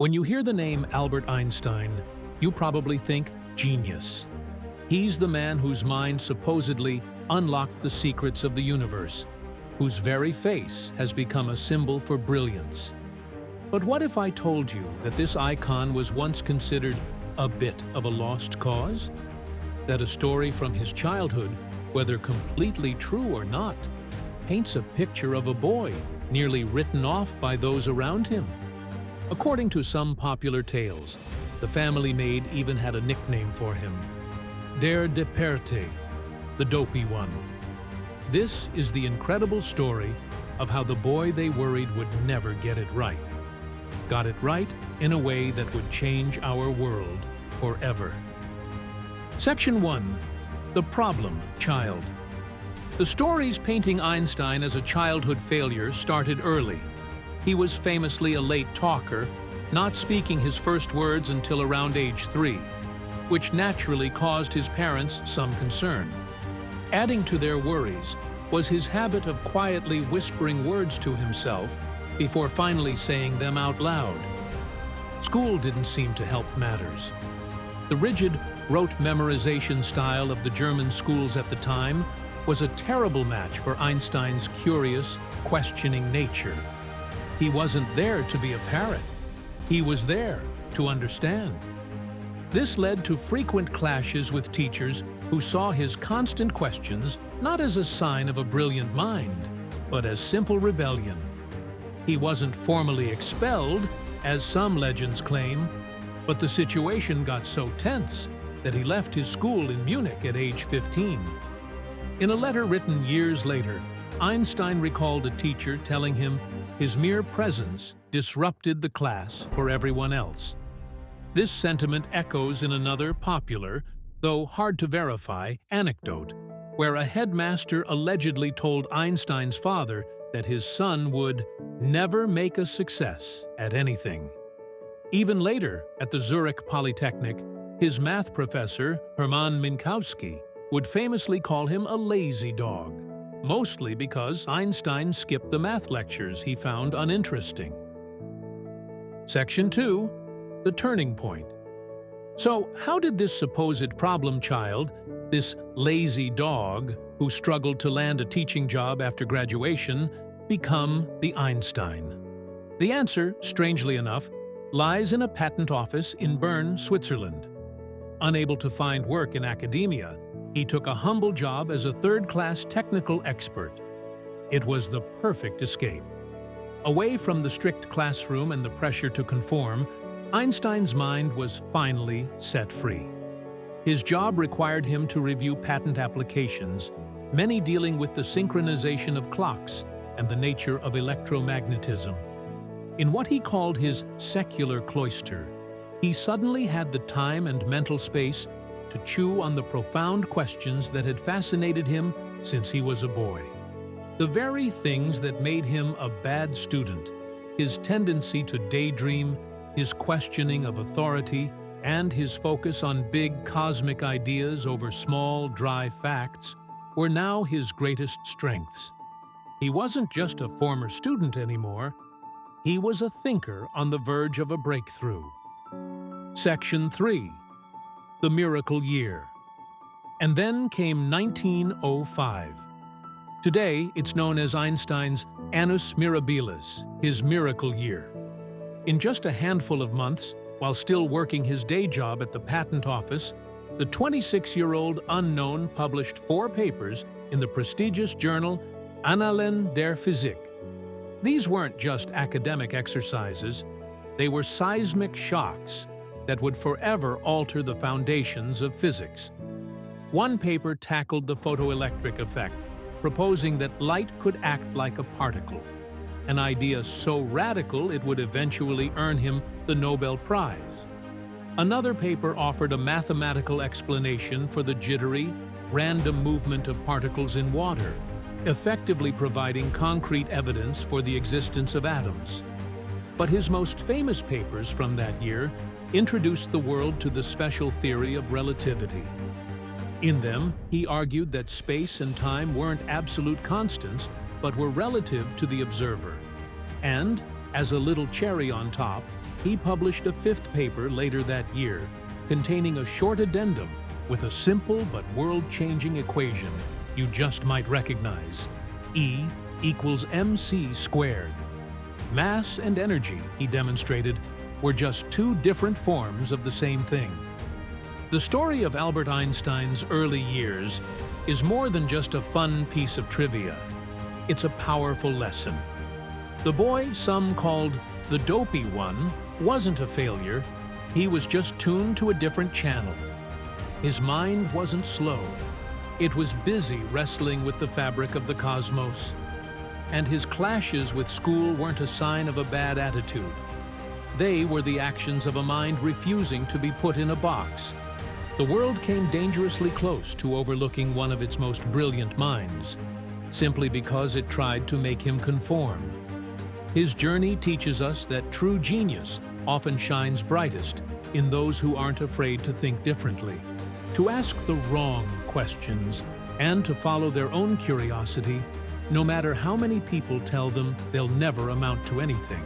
When you hear the name Albert Einstein, you probably think genius. He's the man whose mind supposedly unlocked the secrets of the universe, whose very face has become a symbol for brilliance. But what if I told you that this icon was once considered a bit of a lost cause? That a story from his childhood, whether completely true or not, paints a picture of a boy nearly written off by those around him? According to some popular tales, the family maid even had a nickname for him, Der Deperte, the dopey one. This is the incredible story of how the boy they worried would never get it right got it right in a way that would change our world forever. Section 1. The Problem Child. The stories painting Einstein as a childhood failure started early. He was famously a late talker, not speaking his first words until around age 3, which naturally caused his parents some concern. Adding to their worries was his habit of quietly whispering words to himself before finally saying them out loud. School didn't seem to help matters. The rigid, rote memorization style of the German schools at the time was a terrible match for Einstein's curious, questioning nature. He wasn't there to be a parrot. He was there to understand. This led to frequent clashes with teachers who saw his constant questions not as a sign of a brilliant mind, but as simple rebellion. He wasn't formally expelled, as some legends claim, but the situation got so tense that he left his school in Munich at age 15. In a letter written years later, Einstein recalled a teacher telling him his mere presence disrupted the class for everyone else. This sentiment echoes in another popular, though hard to verify, anecdote, where a headmaster allegedly told Einstein's father that his son would never make a success at anything. Even later, at the Zurich Polytechnic, his math professor, Hermann Minkowski, would famously call him a lazy dog, mostly because Einstein skipped the math lectures he found uninteresting. Section 2. The Turning Point. So, how did this supposed problem child, this lazy dog who struggled to land a teaching job after graduation, become the Einstein? The answer, strangely enough, lies in a patent office in Bern, Switzerland. Unable to find work in academia, he took a humble job as a third-class technical expert. It was the perfect escape. Away from the strict classroom and the pressure to conform, Einstein's mind was finally set free. His job required him to review patent applications, many dealing with the synchronization of clocks and the nature of electromagnetism. In what he called his secular cloister, he suddenly had the time and mental space to chew on the profound questions that had fascinated him since he was a boy. The very things that made him a bad student, his tendency to daydream, his questioning of authority, and his focus on big cosmic ideas over small, dry facts, were now his greatest strengths. He wasn't just a former student anymore, he was a thinker on the verge of a breakthrough. Section 3. The Miracle Year. And then came 1905. Today, it's known as Einstein's Annus Mirabilis, his miracle year. In just a handful of months, while still working his day job at the patent office, the 26-year-old unknown published 4 papers in the prestigious journal Annalen der Physik. These weren't just academic exercises, they were seismic shocks that would forever alter the foundations of physics. One paper tackled the photoelectric effect, proposing that light could act like a particle, an idea so radical it would eventually earn him the Nobel Prize. Another paper offered a mathematical explanation for the jittery, random movement of particles in water, effectively providing concrete evidence for the existence of atoms. But his most famous papers from that year introduced the world to the special theory of relativity. In them, he argued that space and time weren't absolute constants, but were relative to the observer. And, as a little cherry on top, he published a fifth paper later that year, containing a short addendum with a simple but world-changing equation you just might recognize: E equals mc squared. Mass and energy, he demonstrated, were just two different forms of the same thing. The story of Albert Einstein's early years is more than just a fun piece of trivia. It's a powerful lesson. The boy some called the dopey one wasn't a failure. He was just tuned to a different channel. His mind wasn't slow. It was busy wrestling with the fabric of the cosmos. And his clashes with school weren't a sign of a bad attitude. They were the actions of a mind refusing to be put in a box. The world came dangerously close to overlooking one of its most brilliant minds, simply because it tried to make him conform. His journey teaches us that true genius often shines brightest in those who aren't afraid to think differently, to ask the wrong questions, and to follow their own curiosity, no matter how many people tell them they'll never amount to anything.